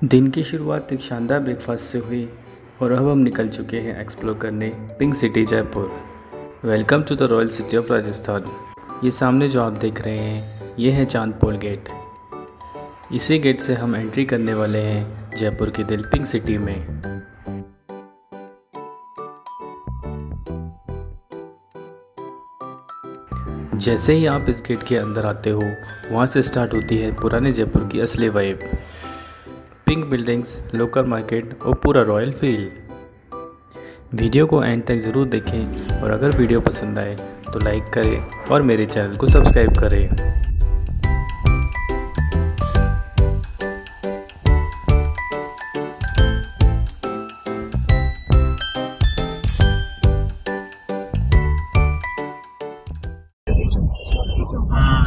दिन की शुरुआत एक शानदार ब्रेकफास्ट से हुई और अब हम निकल चुके हैं एक्सप्लोर करने pink city Jaipur. Welcome to the royal city of Rajasthan. ये सामने जो आप देख रहे हैं ये है चांदपोल गेट। इसी गेट से हम एंट्री करने वाले हैं जयपुर के दिल पिंक सिटी में। जैसे ही आप इस गेट के अंदर आते हो वहाँ से स्टार्ट होती है पुराने जयपुर की असली vibe. Pink buildings, local market और पूरा रॉयल फील। वीडियो को एंड तक ज़रूर देखें और अगर वीडियो पसंद आए तो लाइक करें और मेरे चैनल को सब्सक्राइब करें।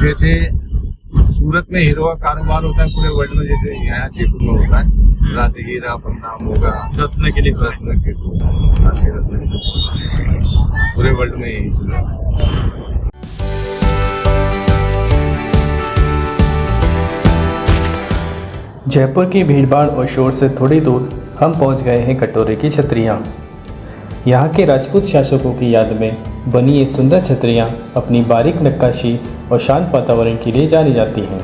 जैसे सूरत में हीरो का कारोबार होता है पूरे वर्ल्ड में, जैसे यहाँ जयपुर में होता है। राशि हीरा पन्ना मोगा रत्न के लिए पूरे वर्ल्ड में यही सब है। जयपुर की भीड़भाड़ और शोर से थोड़ी दूर हम पहुंच गए हैं कटोरे की छतरियाँ। यहाँ के राजपूत शासकों की याद में बनी ये सुंदर छतरियाँ अपनी बारीक नक्काशी और शांत वातावरण के लिए जानी जाती हैं।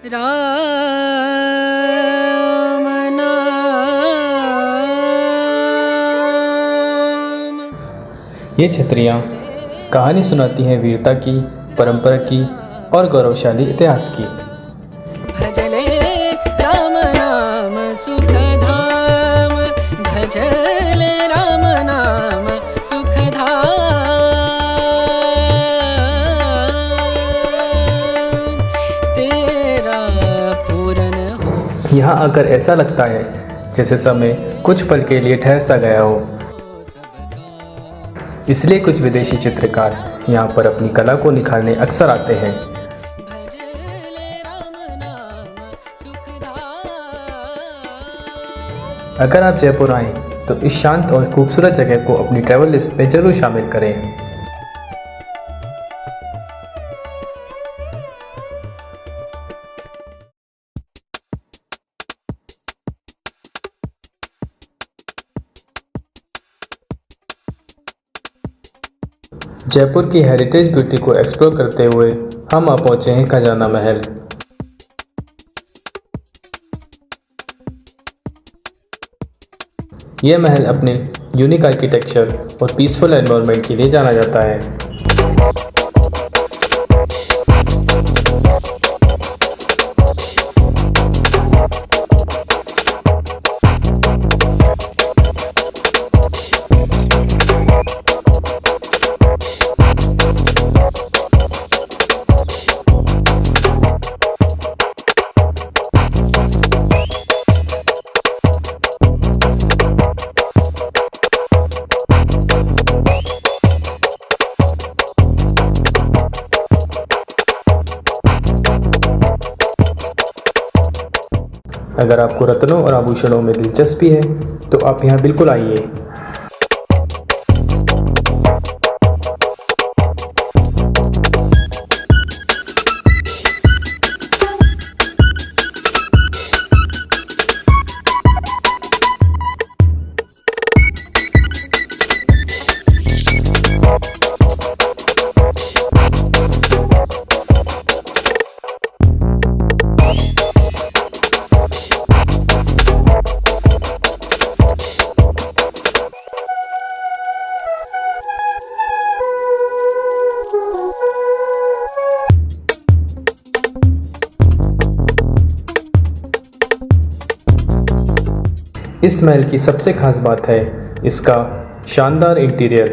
राम नाम। ये छतरियाँ कहानी सुनाती हैं वीरता की, परंपरा की और गौरवशाली इतिहास की। भजले राम नाम सुखधाम, भजले राम नाम सुखधाम, तेरा पूरन हो। यहाँ आकर ऐसा लगता है जैसे समय कुछ पल के लिए ठहर सा गया हो। इसलिए कुछ विदेशी चित्रकार यहाँ पर अपनी कला को निखारने अक्सर आते हैं। अगर आप जयपुर आएं तो इस शांत और खूबसूरत जगह को अपनी ट्रैवल लिस्ट में ज़रूर शामिल करें। जयपुर की हेरिटेज ब्यूटी को एक्सप्लोर करते हुए हम आ पहुँचे हैं खजाना महल। यह महल अपने यूनिक आर्किटेक्चर और पीसफुल एनवायरनमेंट के लिए जाना जाता है। अगर आपको रत्नों और आभूषणों में दिलचस्पी है तो आप यहाँ बिल्कुल आइए। इस महल की सबसे खास बात है इसका शानदार इंटीरियर।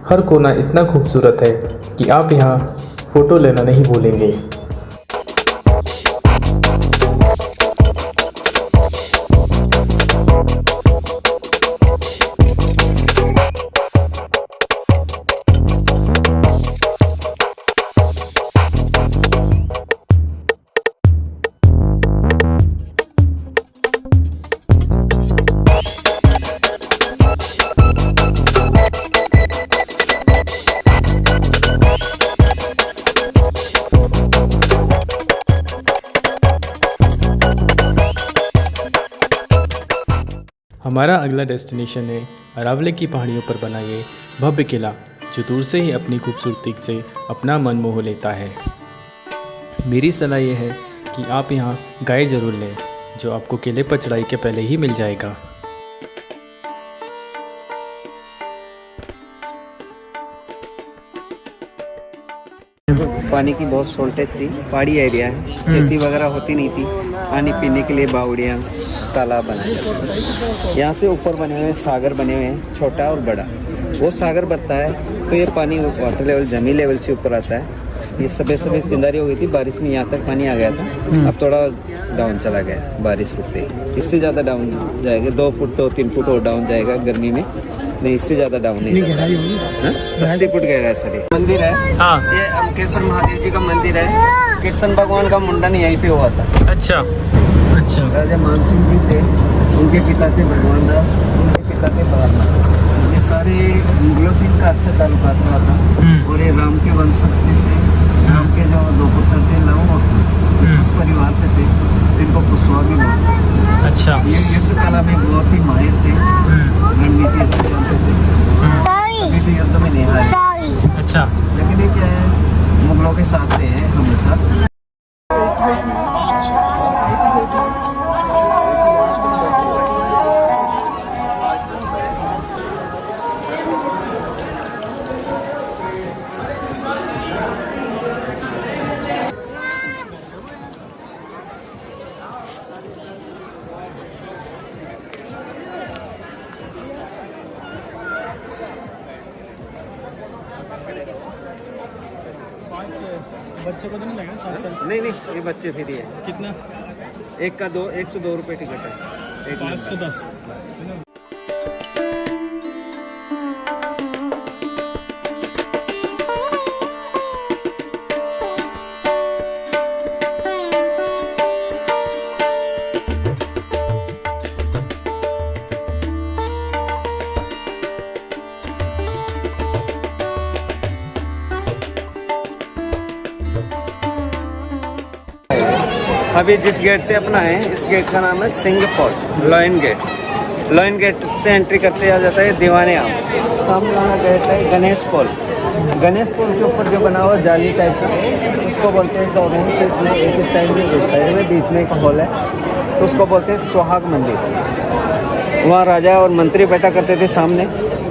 हर कोना इतना खूबसूरत है कि आप यहाँ फ़ोटो लेना नहीं भूलेंगे। हमारा अगला डेस्टिनेशन है अरावली की पहाड़ियों पर बना ये भव्य किला, जो दूर से ही अपनी खूबसूरती से अपना मन मोह लेता है। मेरी सलाह ये है कि आप यहाँ गाइड ज़रूर लें, जो आपको किले पर चढ़ाई के पहले ही मिल जाएगा। पानी की बहुत शॉर्टेज थी, पहाड़ी एरिया है, खेती वगैरह होती नहीं थी। पानी पीने के लिए बावड़ियाँ, तालाब बनाए जाते हैं। यहाँ से ऊपर बने हुए सागर बने हुए हैं, छोटा और बड़ा। वो सागर बढ़ता है तो ये पानी वाटर लेवल जमीन लेवल से ऊपर आता है। ये सुबह तिंदारी हो गई थी, बारिश में यहाँ तक पानी आ गया था। अब थोड़ा डाउन चला गया बारिश रुकते ही। इससे ज़्यादा डाउन जाएगा, 2 फुट तो 3 फुट और डाउन जाएगा गर्मी में। नहीं, इससे ज़्यादा डाउन नहीं जाएगा। 80 फुट गहरा है सर। ये मंदिर है, ये अंकेश्वर महादेव जी का मंदिर है। कृष्ण भगवान का मुंडन यहीं पे हुआ था। अच्छा। राजा मानसिंह जी थे, उनके पिता थे भगवान दास, उनके पिता थे भगवान। ये सारे मुगलों से इनका अच्छा ताल्लुकात हुआ था। और ये राम के वंशज से थे। राम के जो 2 पुत्र थे, लव और कुश, उस परिवार से थे। इनको कुशवाहा भी बोलते हैं। अच्छा। ये युद्ध कला में बहुत ही माहिर थे, रणनीति अच्छी जानते थे। अभी तो युद्ध में नहीं हारे। अच्छा। लेकिन ये क्या है, मुगलों के साथ रहे हैं हमेशा। बच्चे को तो नहीं लगेगा 7 साल? नहीं, ये बच्चे फ्री है। कितना? एक का 102 रुपये टिकट है। 510। अभी जिस गेट से अपना है, इस गेट का नाम है Singh fort, lion gate. Lion gate से एंट्री करते आ जाता है दीवाने आम। सामने वाला गेट है गणेश पोल। गणेश पोल के ऊपर जो बना हुआ जाली टाइप का, उसको बोलते हैं टॉरेंट से। इसमें एक ही साइड में, एक साइड में, बीच में एक हॉल है, तो उसको बोलते हैं सुहाग मंदिर। वहाँ राजा और मंत्री बैठा करते थे सामने,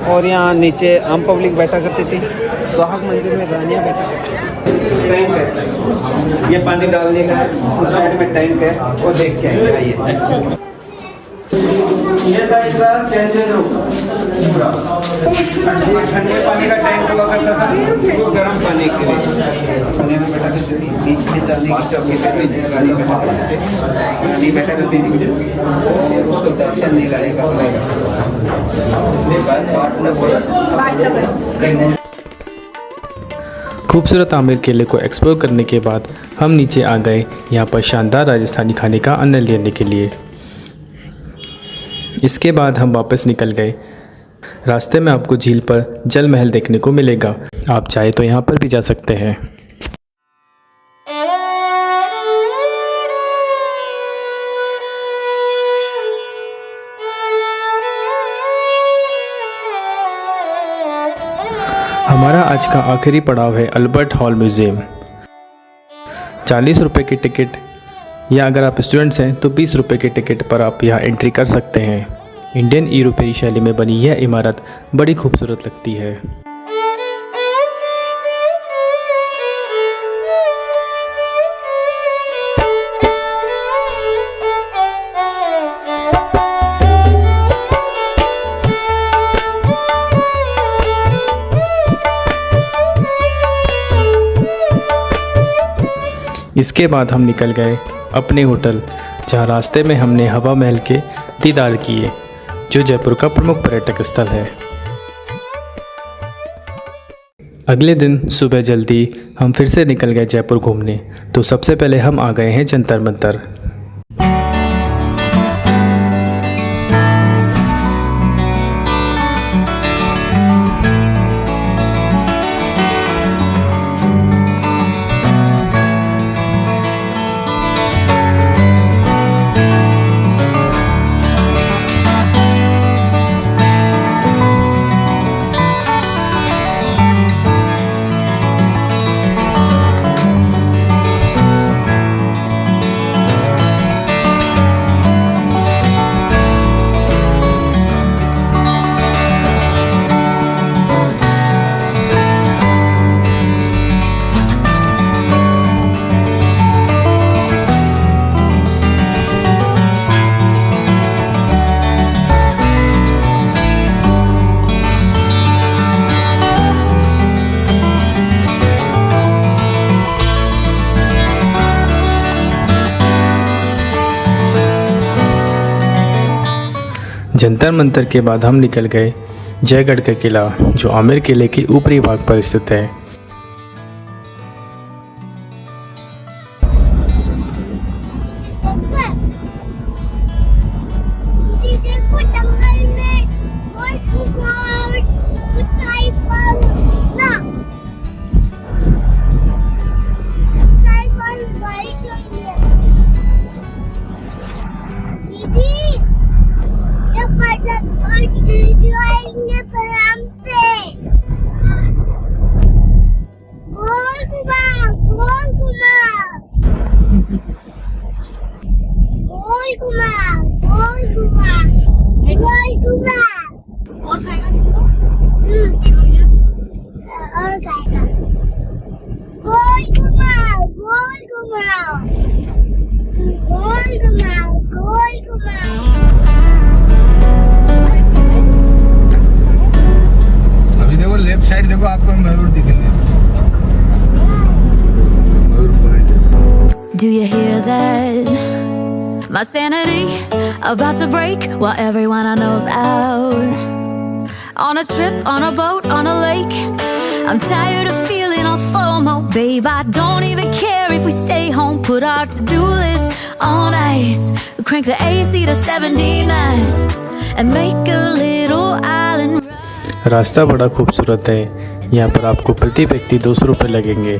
और यहाँ नीचे आम पब्लिक बैठा करती थी। सुहाग मंदिर में रानियाँ बैठा करती थी। टैंक है, ये पानी डालने का है, उस साइड में टैंक है, वो देख के आइए। ये था इसका चेंजेस रूम। ये ठंडे पानी का टैंक हुआ करता था, वो गर्म पानी के लिए। पानी में बैठा करती थी, बीच में जाने की चौकी पे रानी बैठा करते थे। रानी बैठा करती थी, उसको दर्शन नहीं करने का पड़ेगा। उसके बाद बाट। खूबसूरत आमेर किले को एक्सप्लोर करने के बाद हम नीचे आ गए यहाँ पर शानदार राजस्थानी खाने का आनंद लेने के लिए। इसके बाद हम वापस निकल गए। रास्ते में आपको झील पर जल महल देखने को मिलेगा। आप चाहे तो यहाँ पर भी जा सकते हैं। हमारा आज का आखिरी पड़ाव है अल्बर्ट हॉल म्यूज़ियम। 40 रुपये की टिकट, या अगर आप स्टूडेंट्स हैं तो 20 रुपये की टिकट पर आप यहाँ एंट्री कर सकते हैं। इंडियन यूरोपीय शैली में बनी यह इमारत बड़ी खूबसूरत लगती है। इसके बाद हम निकल गए अपने होटल, जहाँ रास्ते में हमने हवा महल के दीदार किए, जो जयपुर का प्रमुख पर्यटक स्थल है। अगले दिन सुबह जल्दी हम फिर से निकल गए जयपुर घूमने। तो सबसे पहले हम आ गए हैं जंतर मंतर। जंतर मंतर के बाद हम निकल गए जयगढ़ का किला, जो आमेर किले के ऊपरी भाग पर स्थित है। देखो जंगल में और ऊंचाई पर ना ऊंचाई पर गाड़ी चल रही है। दीदी ये पर्वत पर गिर जाएंगे पर हमसे। गोल घुमा गोल घुमा गोल घुमा गोल घुमा गोल घुमा। और खाएगा तू? और खाएगा। गोल घुमा गोल घुमा गोल घुमा गोल घुमा। अभी देखो लेफ्ट साइड देखो, आपको मयूर दिखेंगे। मयूर point. Do you hear that? My sanity about to break while everyone I know's out. On a trip, on a boat, on a lake. I'm tired of feeling all FOMO. Babe, I don't even care if we stay home. Put our to-do list on ice. Crank the AC to 79 and make a little island. रास्ता बड़ा खूबसूरत है। यहाँ पर आपको प्रति व्यक्ति 200 रुपये लगेंगे।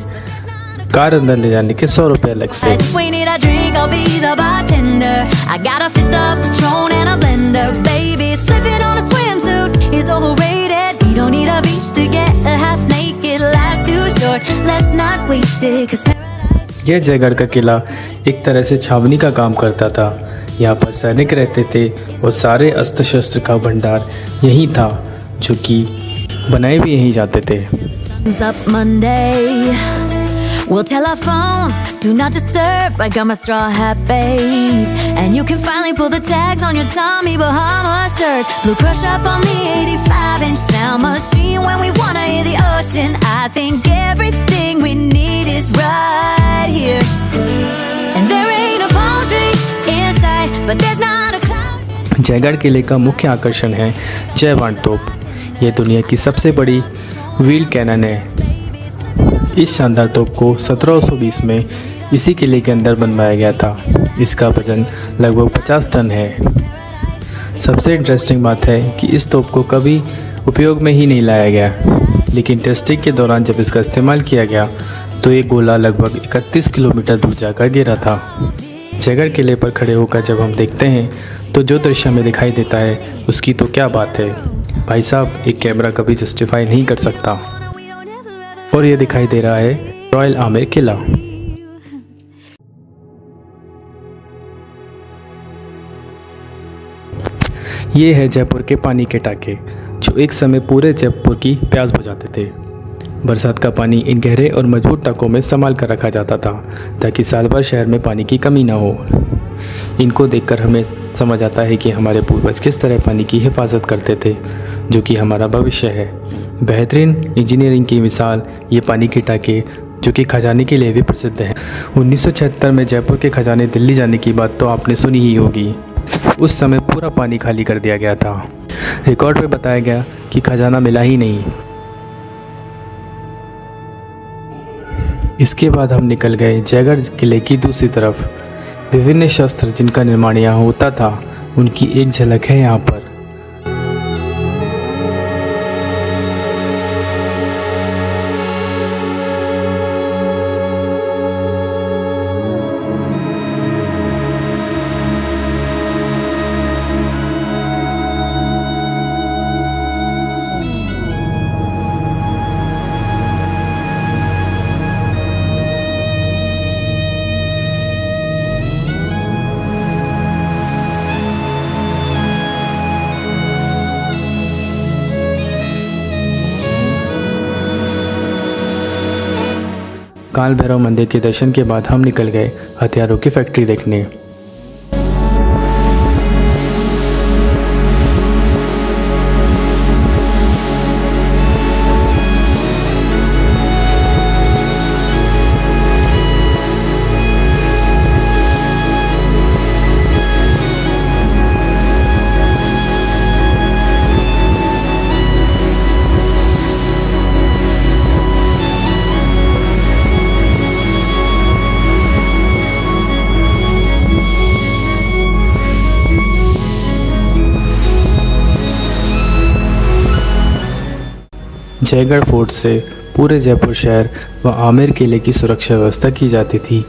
कार अंदर ले जाने के 100 रुपये अलग से। If we need a drink, I'll be the bartender. I got a fifth of Patron and a blender. Baby, slipping on a swimsuit is overrated. We don't need a beach to get a half naked. Life's too short, let's not waste it. 'Cause paradise. यह जयगढ़ का किला एक तरह से छावनी का काम करता था। यहाँ पर सैनिक रहते थे और सारे अस्त्र शस्त्र का भंडार यहीं था, जो कि बनाए भी यहीं जाते थे। It's up Monday. We'll tell our phones, do not disturb. I got my straw hat, babe. And you can finally pull the tags on your Tommy Bahama shirt. Blue crush up on the 85-inch sound machine when we wanna hear the ocean. I think everything we need is right here. And there ain't a palm tree in sight, but there's not a cloud. Jaigarh किले का मुख्य आकर्षण है जयवान तोप। यह दुनिया की सबसे बड़ी व्हील कैनन है। इस शानदार तोप को 1720 में इसी किले के अंदर बनवाया गया था। इसका वजन लगभग 50 टन है। सबसे इंटरेस्टिंग बात है कि इस तोप को कभी उपयोग में ही नहीं लाया गया, लेकिन टेस्टिंग के दौरान जब इसका इस्तेमाल किया गया तो ये गोला लगभग 31 किलोमीटर दूर जाकर गिरा था। जयगढ़ किले पर खड़े होकर जब हम देखते हैं तो जो दृश्य हमें दिखाई देता है उसकी तो क्या बात है भाई साहब, एक कैमरा कभी जस्टिफाई नहीं कर सकता। और ये दिखाई दे रहा है रॉयल आमेर किला। ये है जयपुर के पानी के टाके, जो एक समय पूरे जयपुर की प्यास बुझाते थे। बरसात का पानी इन गहरे और मजबूत टाकों में संभाल कर रखा जाता था ताकि साल भर शहर में पानी की कमी ना हो। इनको देखकर हमें समझ आता है कि हमारे पूर्वज किस तरह पानी की हिफाजत करते थे, जो कि हमारा भविष्य है। बेहतरीन इंजीनियरिंग की मिसाल ये पानी के टाके, जो कि खजाने के लिए भी प्रसिद्ध हैं। 1976 में जयपुर के खजाने दिल्ली जाने की बात तो आपने सुनी ही होगी। उस समय पूरा पानी खाली कर दिया गया था। रिकॉर्ड में बताया गया कि खजाना मिला ही नहीं। इसके बाद हम निकल गए जयगढ़ किले की दूसरी तरफ। विभिन्न शस्त्र जिनका निर्माण यहाँ होता था, उनकी एक झलक है यहाँ पर। काल भैरव मंदिर के दर्शन के बाद हम निकल गए हथियारों की फैक्ट्री देखने। जयगढ़ फोर्ट से पूरे जयपुर शहर व आमेर किले की सुरक्षा व्यवस्था की जाती थी।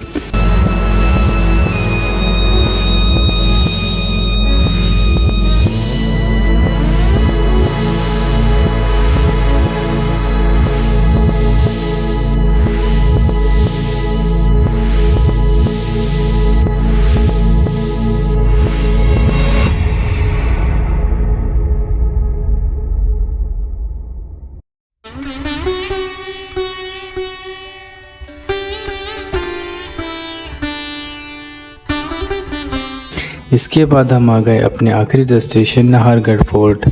इसके बाद हम आ गए अपने आखिरी डेस्टिनेशन नाहरगढ़ फोर्ट।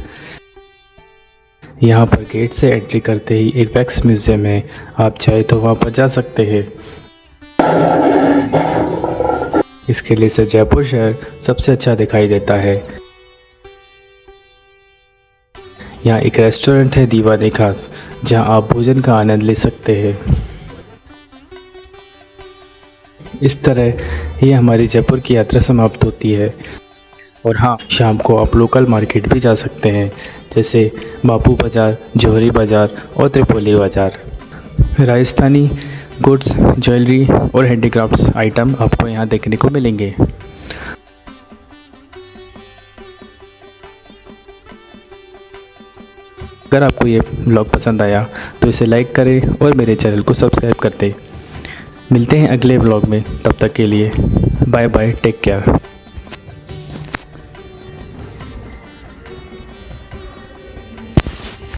यहाँ पर गेट से एंट्री करते ही एक वैक्स म्यूज़ियम है, आप चाहे तो वहाँ पर जा सकते हैं। इस किले से जयपुर शहर सबसे अच्छा दिखाई देता है। यहाँ एक रेस्टोरेंट है दीवाने खास, जहाँ आप भोजन का आनंद ले सकते हैं। इस तरह ही हमारी जयपुर की यात्रा समाप्त होती है। और हाँ, शाम को आप लोकल मार्केट भी जा सकते हैं, जैसे बापू बाज़ार, जौहरी बाज़ार और त्रिपोली बाज़ार। राजस्थानी गुड्स, ज्वेलरी और हैंडीक्राफ्ट्स आइटम आपको यहाँ देखने को मिलेंगे। अगर आपको ये ब्लॉग पसंद आया तो इसे लाइक करें और मेरे चैनल को सब्सक्राइब कर दें। मिलते हैं अगले ब्लॉग में, तब तक के लिए बाय बाय, टेक केयर।